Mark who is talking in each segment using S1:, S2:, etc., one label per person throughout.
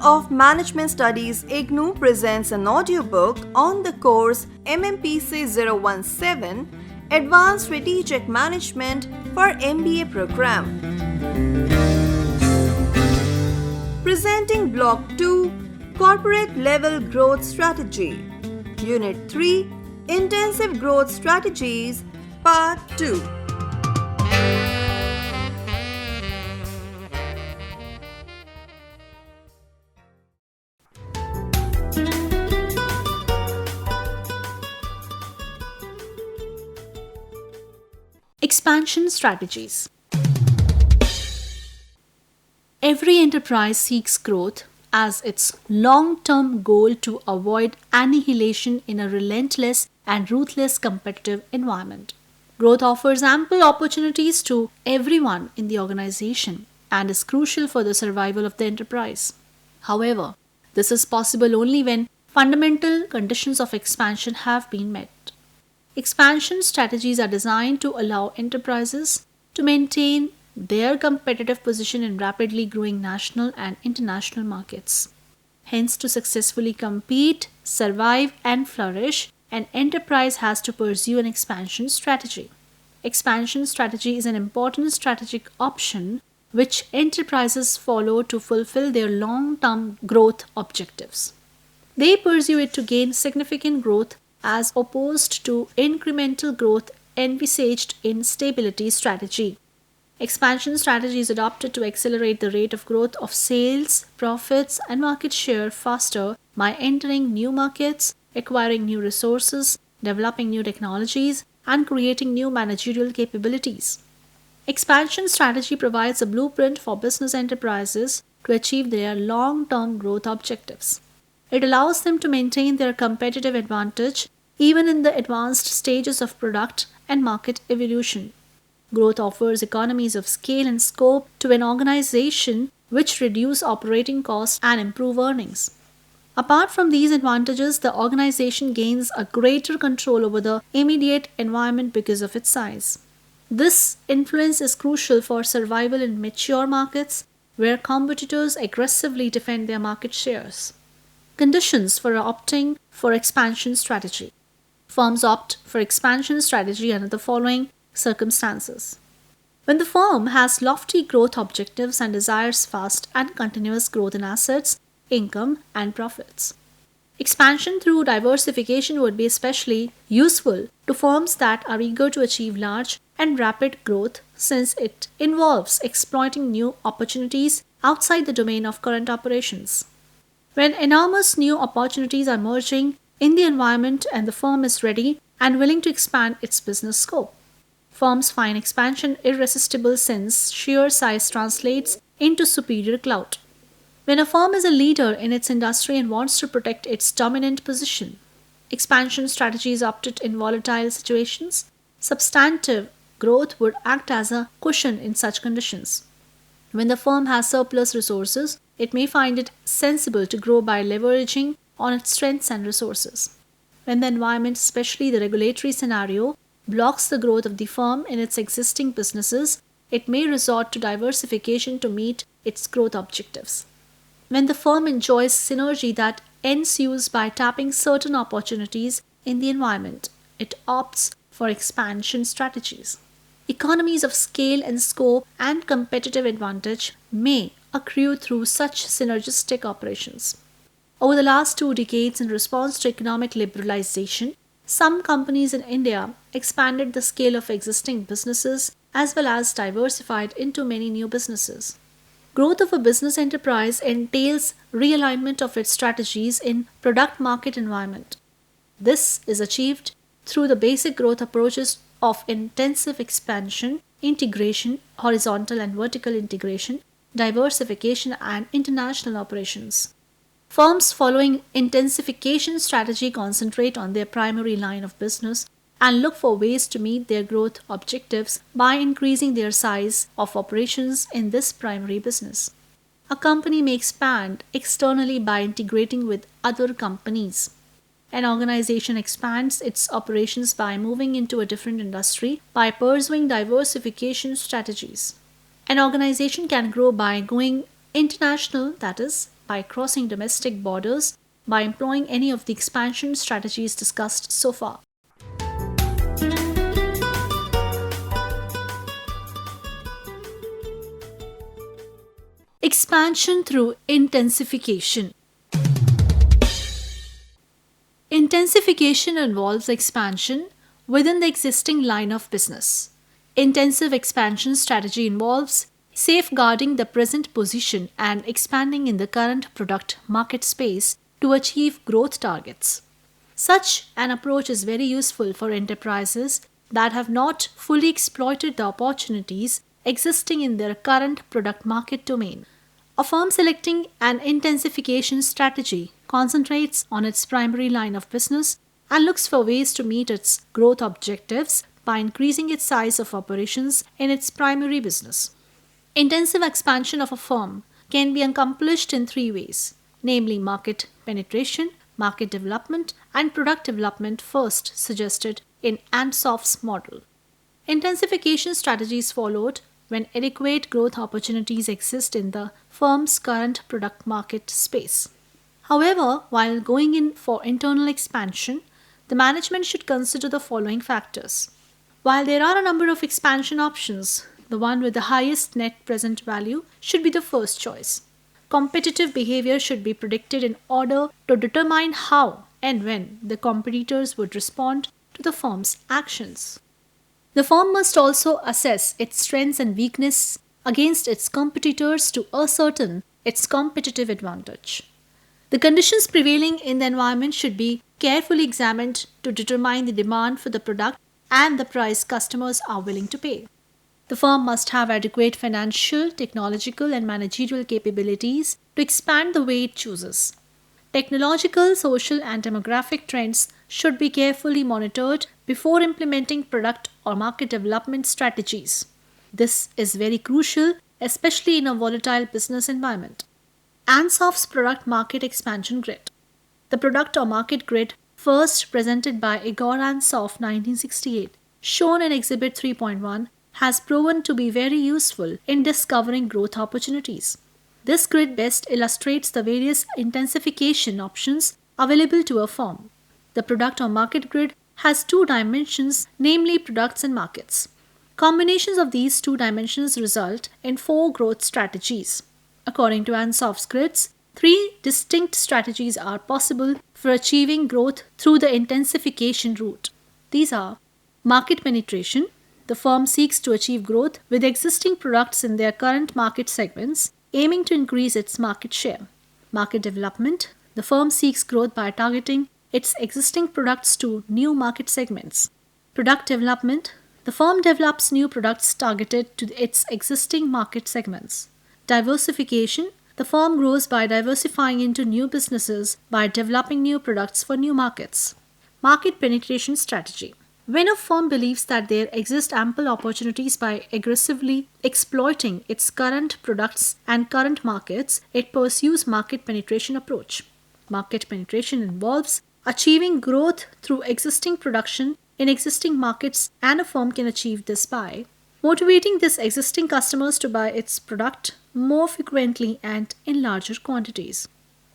S1: of Management Studies, IGNOU presents an audiobook on the course Mmpc 017 Advanced Strategic Management for MBA program. Presenting Block 2 Corporate Level Growth Strategy, Unit 3 Intensive Growth Strategies, Part 2.
S2: Expansion strategies. Every enterprise seeks growth as its long-term goal to avoid annihilation in a relentless and ruthless competitive environment. Growth offers ample opportunities to everyone in the organization and is crucial for the survival of the enterprise. However, this is possible only when fundamental conditions of expansion have been met. Expansion strategies are designed to allow enterprises to maintain their competitive position in rapidly growing national and international markets. Hence, to successfully compete, survive, and flourish, an enterprise has to pursue an expansion strategy. Expansion strategy is an important strategic option which enterprises follow to fulfill their long-term growth objectives. They pursue it to gain significant growth as opposed to incremental growth envisaged in stability strategy. Expansion strategy is adopted to accelerate the rate of growth of sales, profits, and market share faster by entering new markets, acquiring new resources, developing new technologies, and creating new managerial capabilities. Expansion strategy provides a blueprint for business enterprises to achieve their long-term growth objectives. It allows them to maintain their competitive advantage even in the advanced stages of product and market evolution. Growth offers economies of scale and scope to an organization which reduce operating costs and improve earnings. Apart from these advantages, the organization gains a greater control over the immediate environment because of its size. This influence is crucial for survival in mature markets where competitors aggressively defend their market shares. Conditions for opting for expansion strategy. Firms opt for expansion strategy under the following circumstances. When the firm has lofty growth objectives and desires fast and continuous growth in assets, income, and profits. Expansion through diversification would be especially useful to firms that are eager to achieve large and rapid growth since it involves exploiting new opportunities outside the domain of current operations. When enormous new opportunities are emerging in the environment and the firm is ready and willing to expand its business scope. Firms find expansion irresistible since sheer size translates into superior clout. When a firm is a leader in its industry and wants to protect its dominant position, expansion strategy is opted in volatile situations. Substantive growth would act as a cushion in such conditions. When the firm has surplus resources, it may find it sensible to grow by leveraging on its strengths and resources. When the environment, especially the regulatory scenario, blocks the growth of the firm in its existing businesses, it may resort to diversification to meet its growth objectives. When the firm enjoys synergy that ensues by tapping certain opportunities in the environment, it opts for expansion strategies. Economies of scale and scope and competitive advantage may accrue through such synergistic operations. Over the last 2 decades, in response to economic liberalization, some companies in India expanded the scale of existing businesses as well as diversified into many new businesses. Growth of a business enterprise entails realignment of its strategies in product market environment. This is achieved through the basic growth approaches of intensive expansion, integration, horizontal and vertical integration, diversification, and international operations. Firms following intensification strategy concentrate on their primary line of business and look for ways to meet their growth objectives by increasing their size of operations in this primary business. A company may expand externally by integrating with other companies. An organization expands its operations by moving into a different industry by pursuing diversification strategies. An organization can grow by going international, that is, by crossing domestic borders by employing any of the expansion strategies discussed so far. Expansion through intensification. Intensification involves expansion within the existing line of business. Intensive expansion strategy involves safeguarding the present position and expanding in the current product market space to achieve growth targets. Such an approach is very useful for enterprises that have not fully exploited the opportunities existing in their current product market domain. A firm selecting an intensification strategy concentrates on its primary line of business and looks for ways to meet its growth objectives by increasing its size of operations in its primary business. Intensive expansion of a firm can be accomplished in three ways, namely market penetration, market development, and product development first suggested in Ansoff's model. Intensification strategies followed when adequate growth opportunities exist in the firm's current product market space. However, while going in for internal expansion, the management should consider the following factors. While there are a number of expansion options, the one with the highest net present value should be the first choice. Competitive behavior should be predicted in order to determine how and when the competitors would respond to the firm's actions. The firm must also assess its strengths and weaknesses against its competitors to ascertain its competitive advantage. The conditions prevailing in the environment should be carefully examined to determine the demand for the product and the price customers are willing to pay. The firm must have adequate financial, technological, and managerial capabilities to expand the way it chooses. Technological, social, and demographic trends should be carefully monitored before implementing product or market development strategies. This is very crucial, especially in a volatile business environment. Ansoff's product market expansion grid. The product or market grid, first presented by Igor Ansoff 1968, shown in Exhibit 3.1, has proven to be very useful in discovering growth opportunities. This grid best illustrates the various intensification options available to a firm. The product or market grid has two dimensions, namely products and markets. Combinations of these two dimensions result in four growth strategies. According to Ansoff's grids, three distinct strategies are possible for achieving growth through the intensification route. These are market penetration. The firm seeks to achieve growth with existing products in their current market segments, aiming to increase its market share. Market development. The firm seeks growth by targeting its existing products to new market segments. Product development. The firm develops new products targeted to its existing market segments. Diversification. The firm grows by diversifying into new businesses by developing new products for new markets. Market penetration strategy. When a firm believes that there exist ample opportunities by aggressively exploiting its current products and current markets, it pursues market penetration approach. Market penetration involves achieving growth through existing production in existing markets, and a firm can achieve this by motivating these existing customers to buy its product more frequently and in larger quantities.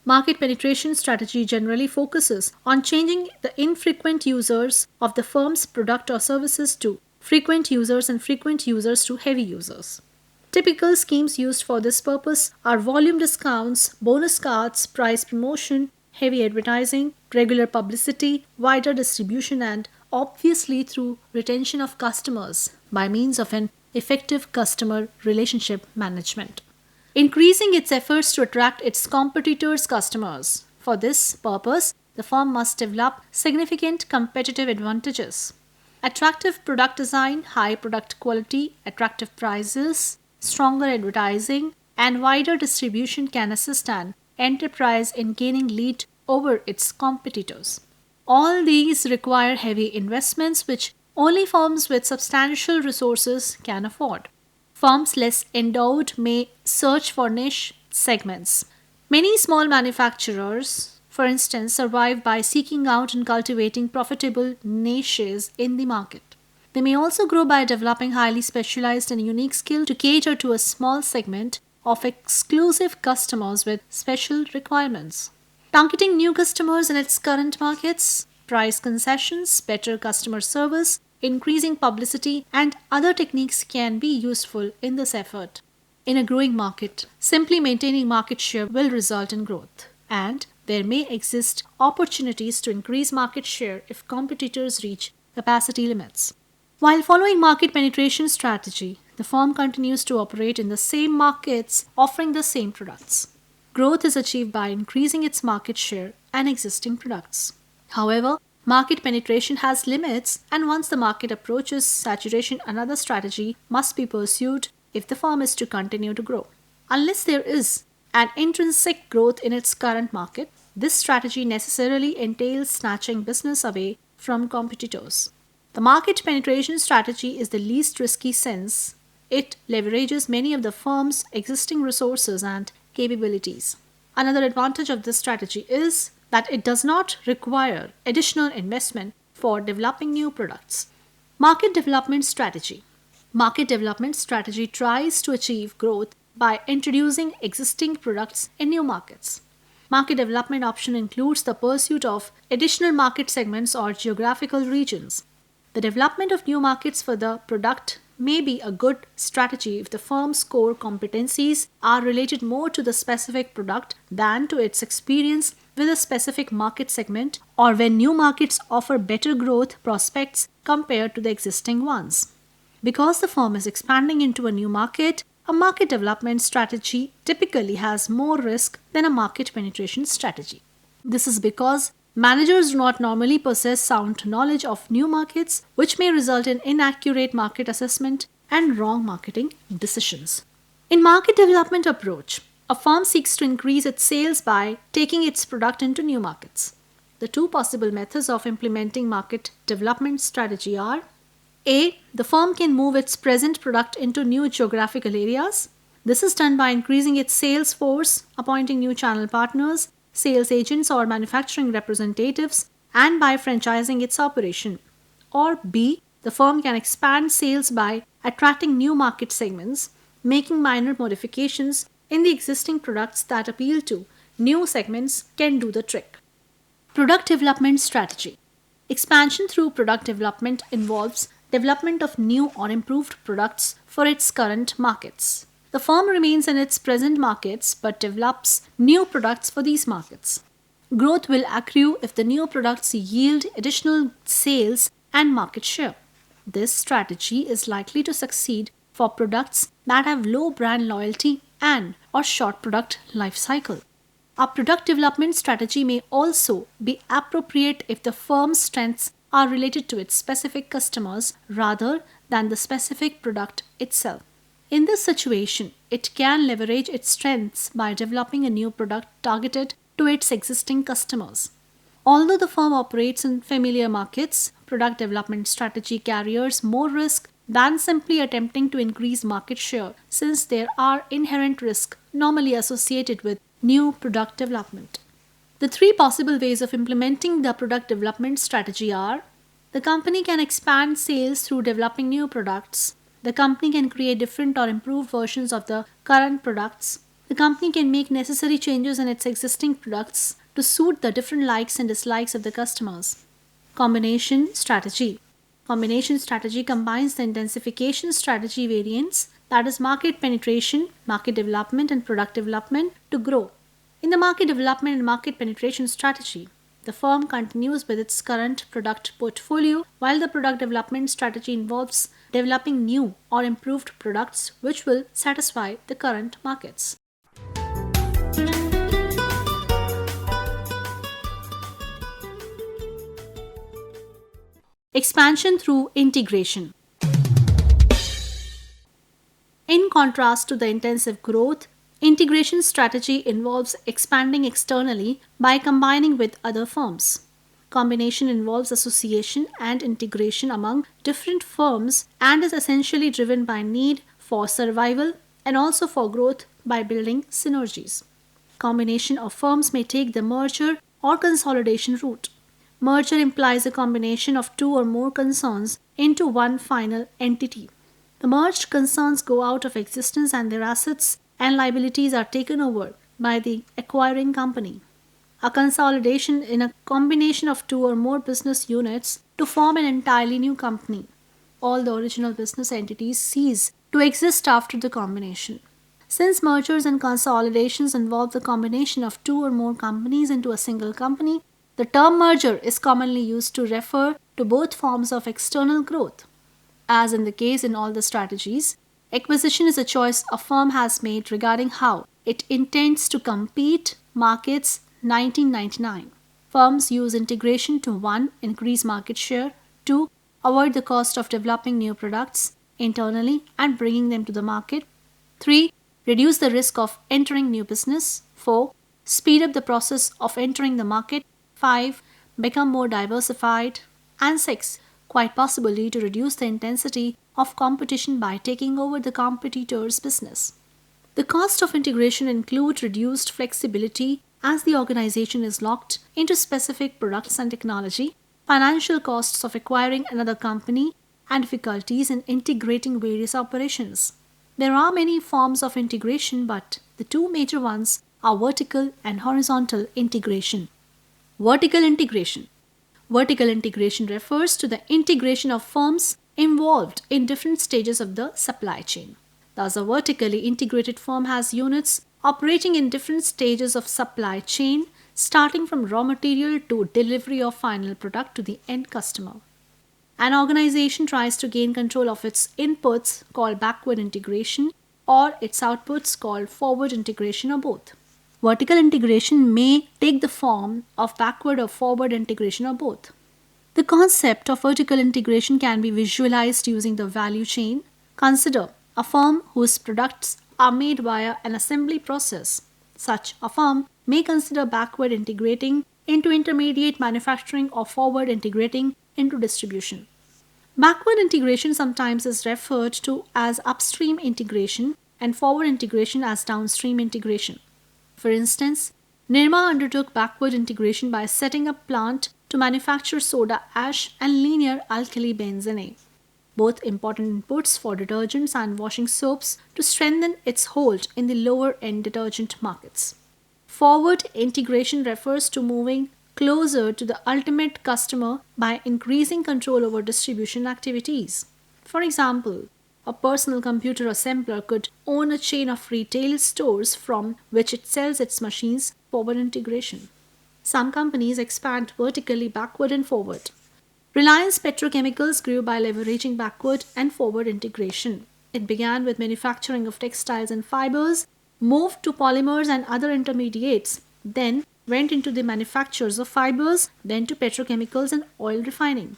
S2: Market penetration strategy generally focuses on changing the infrequent users of the firm's product or services to frequent users and frequent users to heavy users. Typical schemes used for this purpose are volume discounts, bonus cards, price promotion, heavy advertising, regular publicity, wider distribution, and obviously through retention of customers by means of an effective customer relationship management. Increasing its efforts to attract its competitors' customers. For this purpose, the firm must develop significant competitive advantages. Attractive product design, high product quality, attractive prices, stronger advertising, and wider distribution can assist an enterprise in gaining lead over its competitors. All these require heavy investments which only firms with substantial resources can afford. Firms less endowed may search for niche segments. Many small manufacturers, for instance, survive by seeking out and cultivating profitable niches in the market. They may also grow by developing highly specialized and unique skill to cater to a small segment of exclusive customers with special requirements. Targeting new customers in its current markets, price concessions, better customer service, increasing publicity, and other techniques can be useful in this effort. In a growing market, simply maintaining market share will result in growth, and there may exist opportunities to increase market share if competitors reach capacity limits. While following market penetration strategy, the firm continues to operate in the same markets offering the same products. Growth is achieved by increasing its market share and existing products. However, market penetration has limits, and once the market approaches saturation, another strategy must be pursued if the firm is to continue to grow. Unless there is an intrinsic growth in its current market, this strategy necessarily entails snatching business away from competitors. The market penetration strategy is the least risky since it leverages many of the firm's existing resources and capabilities. Another advantage of this strategy is that it does not require additional investment for developing new products. Market development strategy. Market development strategy tries to achieve growth by introducing existing products in new markets. Market development option includes the pursuit of additional market segments or geographical regions. The development of new markets for the product may be a good strategy if the firm's core competencies are related more to the specific product than to its experience with a specific market segment, or when new markets offer better growth prospects compared to the existing ones. Because the firm is expanding into a new market, a market development strategy typically has more risk than a market penetration strategy. This is because managers do not normally possess sound knowledge of new markets, which may result in inaccurate market assessment and wrong marketing decisions. In market development approach, a firm seeks to increase its sales by taking its product into new markets. The two possible methods of implementing market development strategy are: A. The firm can move its present product into new geographical areas. This is done by increasing its sales force, appointing new channel partners, sales agents or manufacturing representatives, and by franchising its operation. Or B. The firm can expand sales by attracting new market segments, making minor modifications in the existing products that appeal to new segments can do the trick. Product development strategy. Expansion through product development involves development of new or improved products for its current markets. The firm remains in its present markets but develops new products for these markets. Growth will accrue if the new products yield additional sales and market share. This strategy is likely to succeed for products that have low brand loyalty and or short product life cycle. A product development strategy may also be appropriate if the firm's strengths are related to its specific customers rather than the specific product itself. In this situation, it can leverage its strengths by developing a new product targeted to its existing customers. Although the firm operates in familiar markets, product development strategy carries more risk than simply attempting to increase market share, since there are inherent risks normally associated with new product development. The three possible ways of implementing the product development strategy are: the company can expand sales through developing new products. The company can create different or improved versions of the current products. The company can make necessary changes in its existing products to suit the different likes and dislikes of the customers. Combination strategy. Combination strategy combines the intensification strategy variants, that is market penetration, market development, and product development, to grow. In the market development and market penetration strategy, the firm continues with its current product portfolio, while the product development strategy involves developing new or improved products which will satisfy the current markets. Expansion through integration. In contrast to the intensive growth, integration strategy involves expanding externally by combining with other firms. Combination involves association and integration among different firms and is essentially driven by need for survival and also for growth by building synergies. Combination of firms may take the merger or consolidation route. Merger implies a combination of two or more concerns into one final entity. The merged concerns go out of existence and their assets and liabilities are taken over by the acquiring company. A consolidation in a combination of two or more business units to form an entirely new company. All the original business entities cease to exist after the combination. Since mergers and consolidations involve the combination of two or more companies into a single company, the term merger is commonly used to refer to both forms of external growth. As in the case in all the strategies, acquisition is a choice a firm has made regarding how it intends to compete markets. 1999. Firms use integration to 1. Increase market share, 2. Avoid the cost of developing new products internally and bringing them to the market, 3. Reduce the risk of entering new business, 4. Speed up the process of entering the market, 5. Become more diversified, and 6. Quite possibly to reduce the intensity of competition by taking over the competitor's business. The cost of integration include reduced flexibility as the organization is locked into specific products and technology, financial costs of acquiring another company, and difficulties in integrating various operations. There are many forms of integration, but the two major ones are vertical and horizontal integration. Vertical integration. Vertical integration refers to the integration of firms involved in different stages of the supply chain. Thus, a vertically integrated firm has units operating in different stages of supply chain, starting from raw material to delivery of final product to the end customer. An organization tries to gain control of its inputs, called backward integration, or its outputs, called forward integration, or both. Vertical integration may take the form of backward or forward integration, or both. The concept of vertical integration can be visualized using the value chain. Consider a firm whose products are made via an assembly process. Such a firm may consider backward integrating into intermediate manufacturing or forward integrating into distribution. Backward integration sometimes is referred to as upstream integration and forward integration as downstream integration. For instance, Nirma undertook backward integration by setting up plant to manufacture soda ash and linear alkali benzene, both important inputs for detergents and washing soaps, to strengthen its hold in the lower end detergent markets. Forward integration refers to moving closer to the ultimate customer by increasing control over distribution activities. For example, a personal computer assembler could own a chain of retail stores from which it sells its machines. Forward integration. Some companies expand vertically backward and forward. Reliance Petrochemicals grew by leveraging backward and forward integration. It began with manufacturing of textiles and fibers, moved to polymers and other intermediates, then went into the manufactures of fibers, then to petrochemicals and oil refining.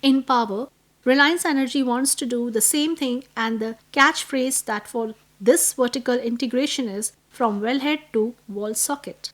S2: In power, Reliance Energy wants to do the same thing, and the catchphrase that for this vertical integration is from wellhead to wall socket.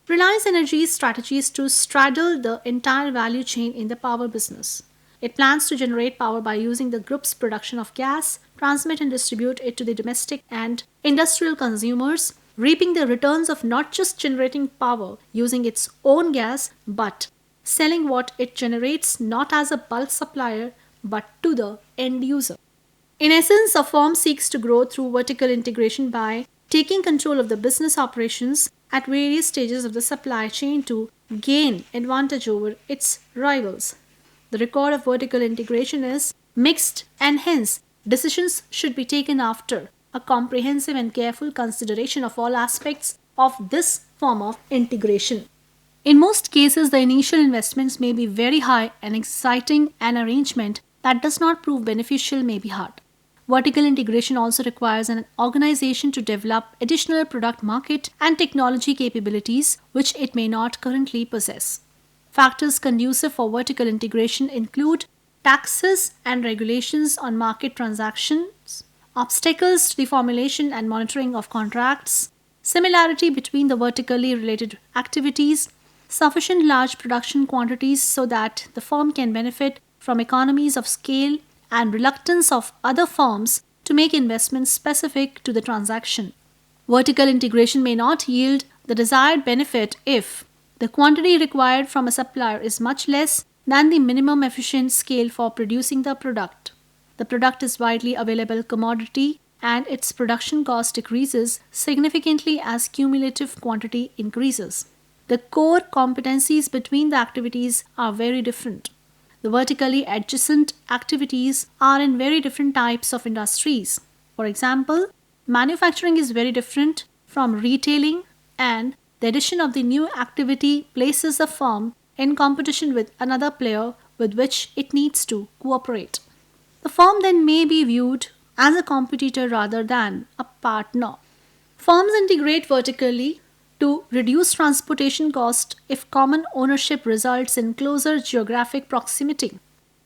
S2: Reliance Energy's strategy is to straddle the entire value chain in the power business. It plans to generate power by using the group's production of gas, transmit and distribute it to the domestic and industrial consumers, reaping the returns of not just generating power using its own gas, but selling what it generates not as a bulk supplier but to the end user. In essence, a firm seeks to grow through vertical integration by taking control of the business operations at various stages of the supply chain to gain advantage over its rivals. The record of vertical integration is mixed, and hence decisions should be taken after a comprehensive and careful consideration of all aspects of this form of integration. In most cases, the initial investments may be very high, and exciting an arrangement that does not prove beneficial may be hard. Vertical integration also requires an organization to develop additional product market and technology capabilities which it may not currently possess. Factors conducive for vertical integration include taxes and regulations on market transactions, obstacles to the formulation and monitoring of contracts, similarity between the vertically related activities, sufficient large production quantities so that the firm can benefit from economies of scale, and reluctance of other firms to make investments specific to the transaction. Vertical integration may not yield the desired benefit if the quantity required from a supplier is much less than the minimum efficient scale for producing the product. The product is widely available commodity and its production cost decreases significantly as cumulative quantity increases. The core competencies between the activities are very different. The vertically adjacent activities are in very different types of industries. For example, manufacturing is very different from retailing, and the addition of the new activity places the firm in competition with another player with which it needs to cooperate. The firm then may be viewed as a competitor rather than a partner. Firms integrate vertically to reduce transportation cost if common ownership results in closer geographic proximity,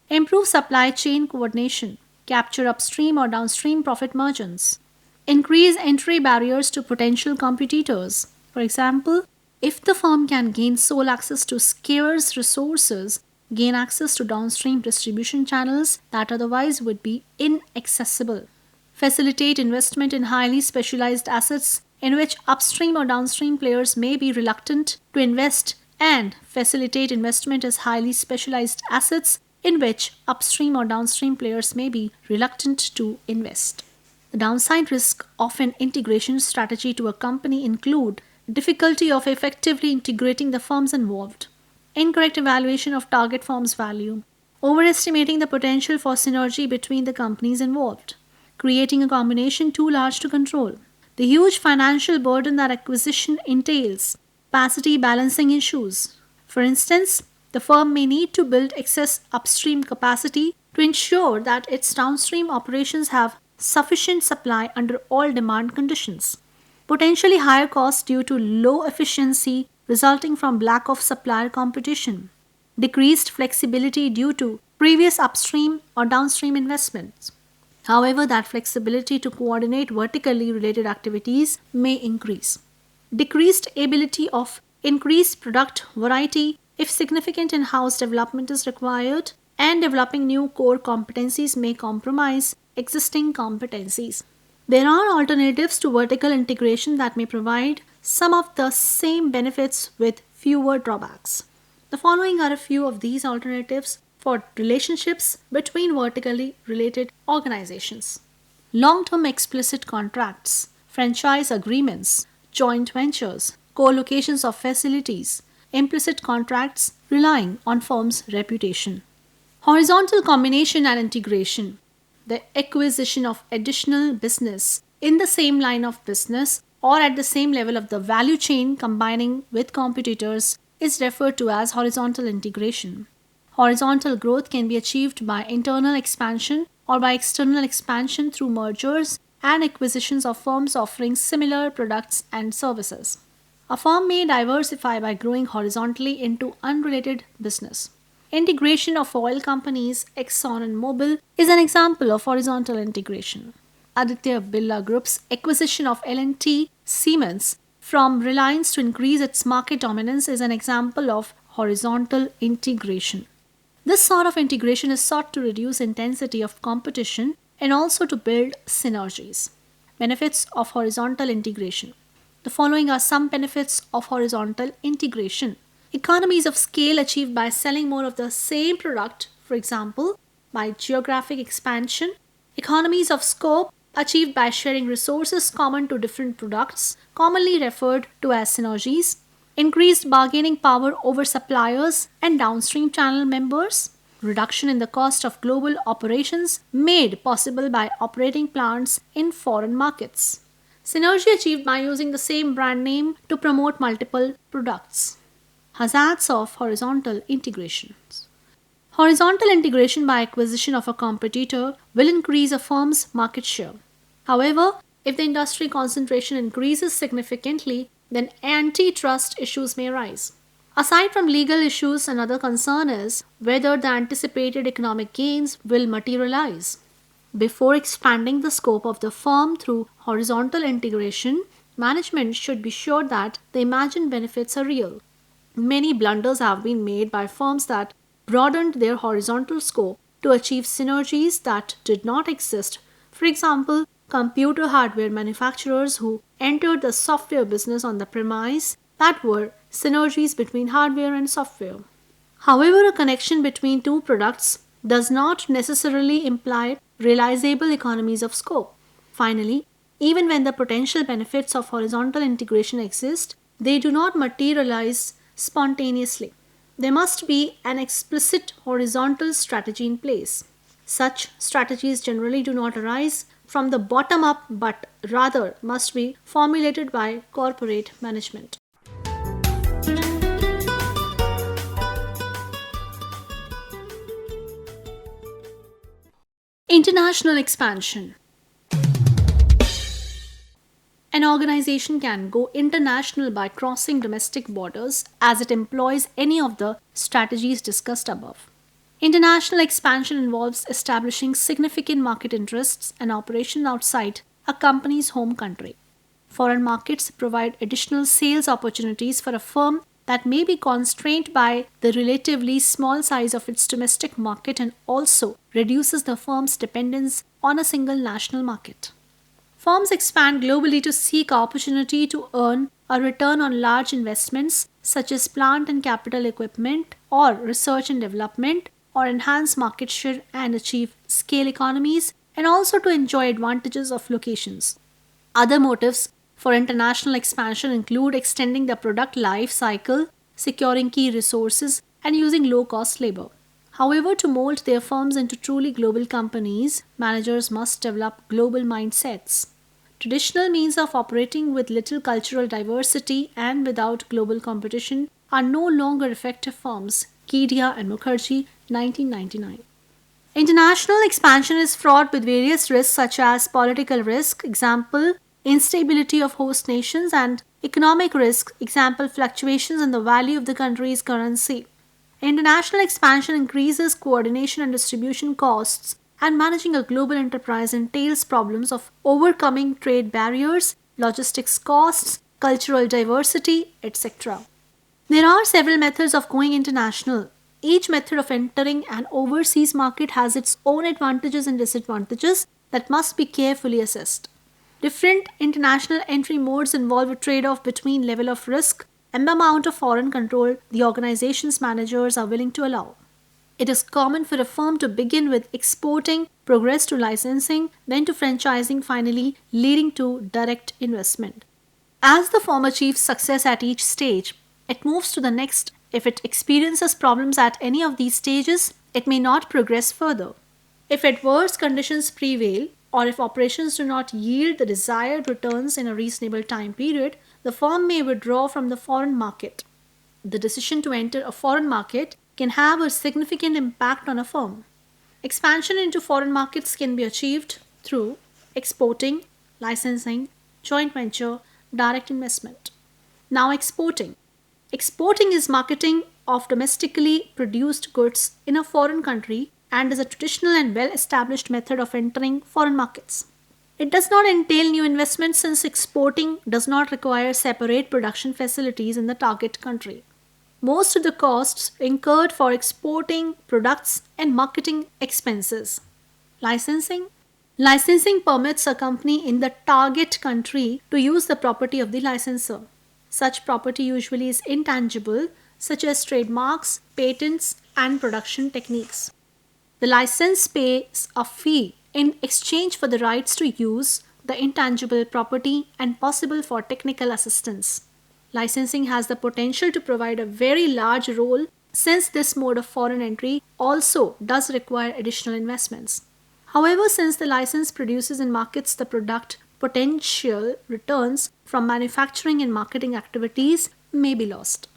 S2: improve supply chain coordination, capture upstream or downstream profit margins, increase entry barriers to potential competitors. For example, if the firm can gain sole access to scarce resources, gain access to downstream distribution channels that otherwise would be inaccessible, facilitate investment in highly specialized assets in which upstream or downstream players may be reluctant to invest, and facilitate investment as highly specialized assets in which upstream or downstream players may be reluctant to invest. The downside risk of an integration strategy to a company include difficulty of effectively integrating the firms involved, incorrect evaluation of target firm's value, overestimating the potential for synergy between the companies involved, creating a combination too large to control, the huge financial burden that acquisition entails, capacity balancing issues. For instance, the firm may need to build excess upstream capacity to ensure that its downstream operations have sufficient supply under all demand conditions. Potentially higher costs due to low efficiency resulting from lack of supplier competition. Decreased flexibility due to previous upstream or downstream investments. However, that flexibility to coordinate vertically related activities may increase. Decreased ability of increased product variety if significant in-house development is required, and developing new core competencies may compromise existing competencies. There are alternatives to vertical integration that may provide some of the same benefits with fewer drawbacks. The following are a few of these alternatives for relationships between vertically related organizations: long-term explicit contracts, franchise agreements, joint ventures, co-locations of facilities, implicit contracts relying on firm's reputation. Horizontal combination and integration, the acquisition of additional business in the same line of business or at the same level of the value chain combining with competitors, is referred to as horizontal integration. Horizontal growth can be achieved by internal expansion or by external expansion through mergers and acquisitions of firms offering similar products and services. A firm may diversify by growing horizontally into unrelated business. Integration of oil companies Exxon and Mobil is an example of horizontal integration. Aditya Birla Group's acquisition of L&T Siemens from Reliance to increase its market dominance is an example of horizontal integration. This sort of integration is sought to reduce intensity of competition and also to build synergies. Benefits of horizontal integration. The following are some benefits of horizontal integration. Economies of scale achieved by selling more of the same product, for example, by geographic expansion. Economies of scope achieved by sharing resources common to different products, commonly referred to as synergies. Increased bargaining power over suppliers and downstream channel members. Reduction in the cost of global operations made possible by operating plants in foreign markets. Synergy achieved by using the same brand name to promote multiple products. Hazards of horizontal integration. Horizontal integration by acquisition of a competitor will increase a firm's market share. However, if the industry concentration increases significantly, then antitrust issues may arise. Aside from legal issues, another concern is whether the anticipated economic gains will materialize. Before expanding the scope of the firm through horizontal integration, management should be sure that the imagined benefits are real. Many blunders have been made by firms that broadened their horizontal scope to achieve synergies that did not exist. For example, computer hardware manufacturers who entered the software business on the premise that were synergies between hardware and software. However, a connection between two products does not necessarily imply realizable economies of scope. Finally, even when the potential benefits of horizontal integration exist, they do not materialize spontaneously. There must be an explicit horizontal strategy in place. Such strategies generally do not arise from the bottom up but rather must be formulated by corporate management. International expansion. An organization can go international by crossing domestic borders as it employs any of the strategies discussed above. International expansion involves establishing significant market interests and operation outside a company's home country. Foreign markets provide additional sales opportunities for a firm that may be constrained by the relatively small size of its domestic market and also reduces the firm's dependence on a single national market. Firms expand globally to seek opportunity to earn a return on large investments such as plant and capital equipment or research and development or enhance market share and achieve scale economies and also to enjoy advantages of locations. Other motives for international expansion include extending the product life cycle, securing key resources, and using low cost labor. However, to mold their firms into truly global companies, managers must develop global mindsets. Traditional means of operating with little cultural diversity and without global competition are no longer effective firms. Kedia and Mukherjee, 1999. International expansion is fraught with various risks such as political risk, example, instability of host nations, and economic risk, example, fluctuations in the value of the country's currency. International expansion increases coordination and distribution costs, and managing a global enterprise entails problems of overcoming trade barriers, logistics costs, cultural diversity, etc. There are several methods of going international. Each method of entering an overseas market has its own advantages and disadvantages that must be carefully assessed. Different international entry modes involve a trade off between level of risk and the amount of foreign control the organization's managers are willing to allow. It is common for a firm to begin with exporting, progress to licensing, then to franchising, finally leading to direct investment. As the firm achieves success at each stage, it moves to the next. If it experiences problems at any of these stages, it may not progress further. If adverse conditions prevail, or if operations do not yield the desired returns in a reasonable time period, the firm may withdraw from the foreign market. The decision to enter a foreign market can have a significant impact on a firm. Expansion into foreign markets can be achieved through exporting, licensing, joint venture, direct investment. Now, exporting. Exporting is marketing of domestically produced goods in a foreign country and is a traditional and well established method of entering foreign markets. It does not entail new investments since exporting does not require separate production facilities in the target country. Most of the costs incurred for exporting products and marketing expenses. Licensing. Licensing permits a company in the target country to use the property of the licensor. Such property usually is intangible, such as trademarks, patents, and production techniques. The license pays a fee in exchange for the rights to use the intangible property and possible for technical assistance. Licensing has the potential to provide a very large role since this mode of foreign entry also does require additional investments. However, since the license produces and markets the product, potential returns from manufacturing and marketing activities may be lost.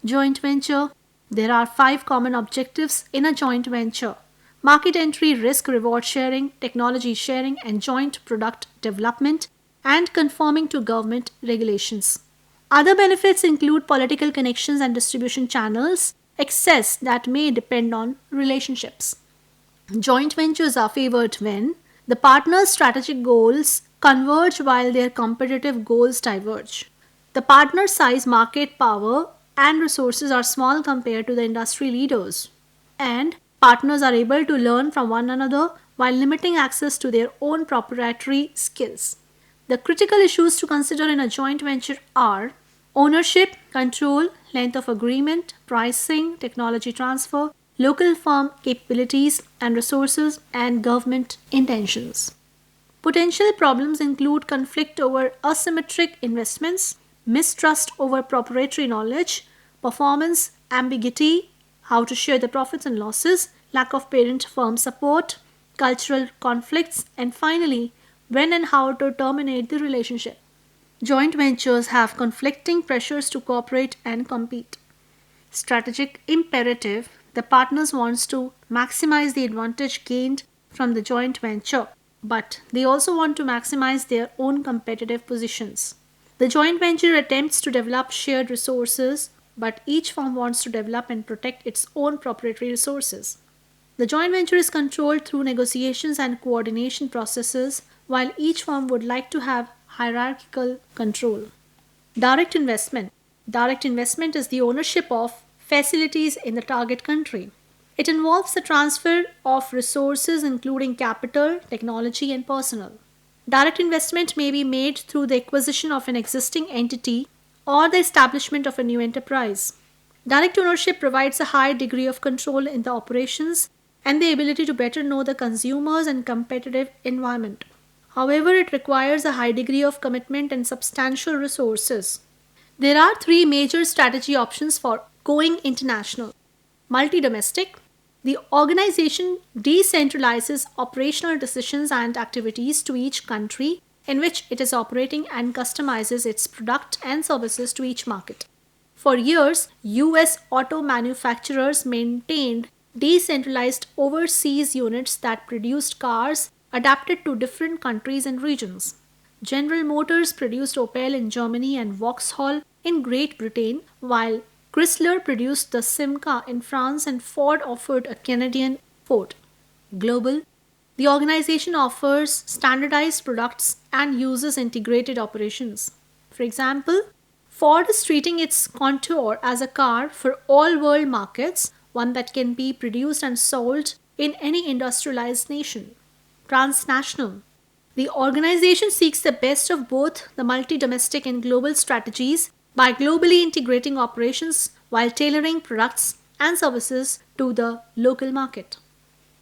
S2: Joint venture. There are 5 common objectives in a joint venture: market entry, risk reward sharing, technology sharing, and joint product development, and conforming to government regulations. Other benefits include political connections and distribution channels, access that may depend on relationships. Joint ventures are favored when the partners' strategic goals converge while their competitive goals diverge. The partners' size, market power, and resources are small compared to the industry leaders. And partners are able to learn from one another while limiting access to their own proprietary skills. The critical issues to consider in a joint venture are ownership, control, length of agreement, pricing, technology transfer, local firm capabilities and resources, and government intentions. Potential problems include conflict over asymmetric investments, mistrust over proprietary knowledge, performance ambiguity, how to share the profits and losses, lack of parent firm support, cultural conflicts, and finally, when and how to terminate the relationship. Joint ventures have conflicting pressures to cooperate and compete. Strategic imperative: the partners wants to maximize the advantage gained from the joint venture, but they also want to maximize their own competitive positions. The joint venture attempts to develop shared resources, but each firm wants to develop and protect its own proprietary resources. The joint venture is controlled through negotiations and coordination processes, while each firm would like to have hierarchical control. Direct investment. Direct investment is the ownership of facilities in the target country. It involves the transfer of resources including capital, technology, and personnel. Direct investment may be made through the acquisition of an existing entity or the establishment of a new enterprise. Direct ownership provides a high degree of control in the operations and the ability to better know the consumers and competitive environment. However, it requires a high degree of commitment and substantial resources. There are three major strategy options for going international. Multi-domestic. The organization decentralizes operational decisions and activities to each country in which it is operating and customizes its product and services to each market. For years, US auto manufacturers maintained decentralized overseas units that produced cars adapted to different countries and regions. General Motors produced Opel in Germany and Vauxhall in Great Britain, while Chrysler produced the Simca in France and Ford offered a Canadian Ford. Global. The organization offers standardized products and uses integrated operations. For example, Ford is treating its Contour as a car for all world markets, one that can be produced and sold in any industrialized nation. Transnational. The organization seeks the best of both the multi-domestic and global strategies by globally integrating operations while tailoring products and services to the local market.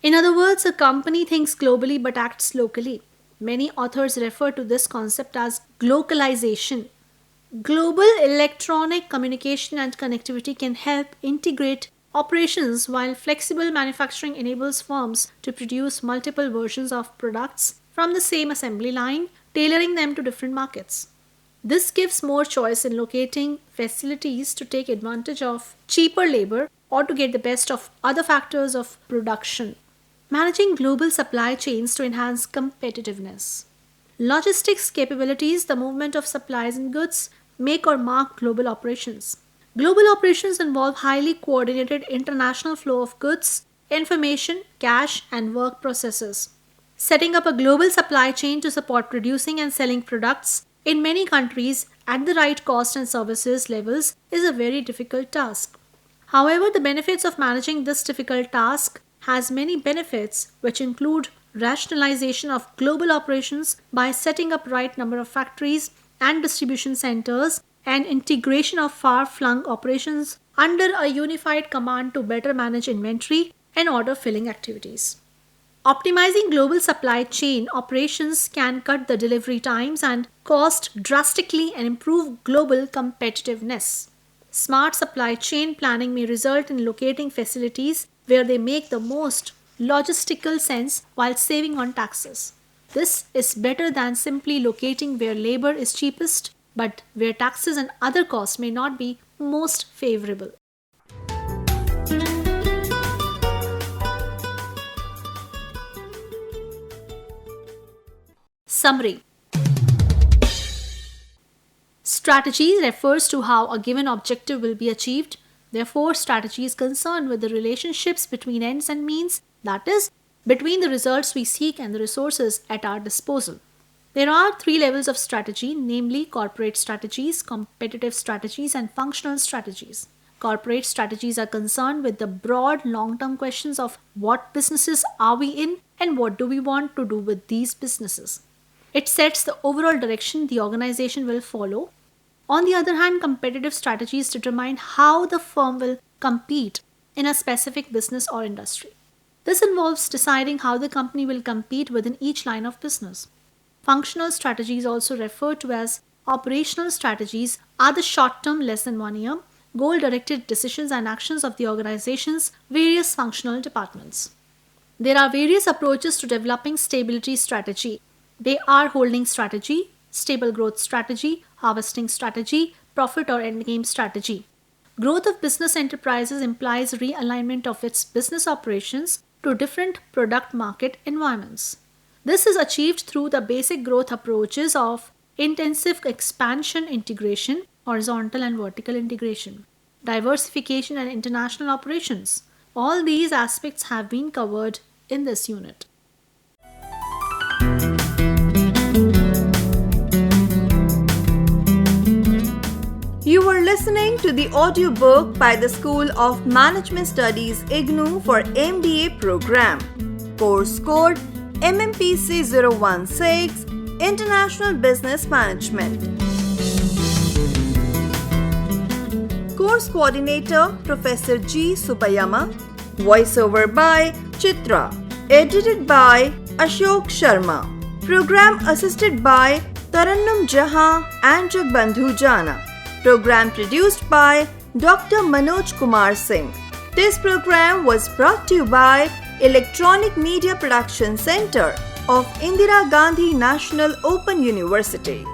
S2: In other words, a company thinks globally but acts locally. Many authors refer to this concept as glocalization. Global electronic communication and connectivity can help integrate operations, while flexible manufacturing enables firms to produce multiple versions of products from the same assembly line, tailoring them to different markets. This gives more choice in locating facilities to take advantage of cheaper labor or to get the best of other factors of production. Managing global supply chains to enhance competitiveness. Logistics capabilities, the movement of supplies and goods, make or mark global operations. Global operations involve highly coordinated international flow of goods, information, cash, and work processes. Setting up a global supply chain to support producing and selling products in many countries at the right cost and services levels is a very difficult task. However, the benefits of managing this difficult task has many benefits, which include rationalization of global operations by setting up right number of factories and distribution centers, and integration of far-flung operations under a unified command to better manage inventory and order filling activities. Optimizing global supply chain operations can cut the delivery times and cost drastically and improve global competitiveness. Smart supply chain planning may result in locating facilities where they make the most logistical sense while saving on taxes. This is better than simply locating where labor is cheapest but where taxes and other costs may not be most favorable. Summary. Strategy refers to how a given objective will be achieved. Therefore, strategy is concerned with the relationships between ends and means, that is, between the results we seek and the resources at our disposal. There are three levels of strategy, namely corporate strategies, competitive strategies, and functional strategies. Corporate strategies are concerned with the broad long-term questions of what businesses are we in and what do we want to do with these businesses. It sets the overall direction the organization will follow. On the other hand, competitive strategies determine how the firm will compete in a specific business or industry. This involves deciding how the company will compete within each line of business. Functional strategies, also referred to as operational strategies, are the short-term, less than 1 year, goal-directed decisions and actions of the organization's various functional departments. There are various approaches to developing stability strategy. They are holding strategy, stable growth strategy, harvesting strategy, profit or endgame strategy. Growth of business enterprises implies realignment of its business operations to different product market environments. This is achieved through the basic growth approaches of intensive expansion integration, horizontal and vertical integration, diversification and international operations. All these aspects have been covered in this unit.
S1: You were listening to the audiobook by the School of Management Studies IGNOU for MBA program. Course code Mmpc 016 International Business Management. Course Coordinator Professor G. Subayama. Voiceover by Chitra. Edited by Ashok Sharma. Program assisted by Tarannum Jahan and Jagbandhu Jana. Program produced by Dr. Manoj Kumar Singh. This program was brought to you by Electronic Media Production Center of Indira Gandhi National Open University.